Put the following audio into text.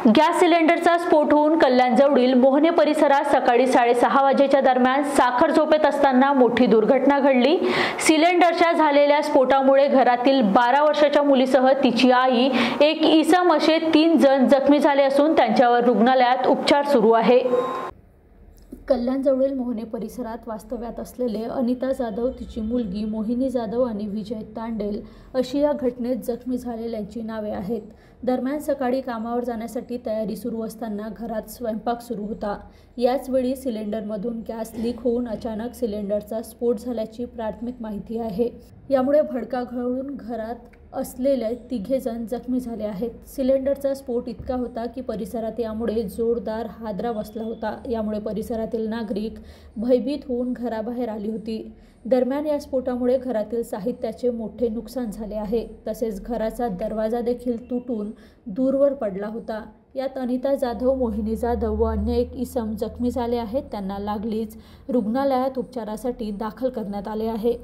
Gas सिलेंडरचा स्फोट होऊन कल्याणजवळील मोहने परिसरात सकाळी 6:30 वाजेच्या दरम्यान साखर झोपेत असताना मोठी दुर्घटना घडली। सिलेंडरच्या झालेल्या स्फोटामुळे घरातील 12 वर्षाच्या मुलीसह तिची आई, एक इसम असे 3 जण जखमी झाले असून त्यांच्यावर रुग्णालयात उपचार सुरू आहे। कल्याणजवळील मोहने परिसरात वास्तव्यात असलेले अनिता जाधव, तिची मुलगी मोहिनी जाधव आणि विजय तांडेल अशी या घटनेत जखमी झालेल्यांची नावे आहेत। दरम्यान सकाळी कामावर जाण्यासाठी तयारी सुरू असताना घरात स्वयंपाक सुरू होता। याच वेळी सिलेंडरमधून गॅस लीक होऊन अचानक सिलेंडरचा स्फोट झाल्याची प्राथमिक माहिती आहे। यामुळे भडका घळून घरात असलेले 3 जण जखमी झाले आहेत। सिलेंडरचा स्फोट इतका होता की परिसरात यामुळे जोरदार हादरा बसला होता। यामुळे परिसरातील नागरिक भयभीत होऊन घराबाहेर आली होती। दरम्यान या स्फोटामुळे घरातील साहित्याचे मोठे नुकसान झाले आहे। तसेच घराचा दरवाजा देखील तुटून दूरवर पडला होता। यात अनिता जाधव, मोहिनी जाधव व अन्य एक इसम जखमी झाले आहेत। त्यांना लागलीच रुग्णालयात उपचारासाठी दाखल करण्यात आले आहे।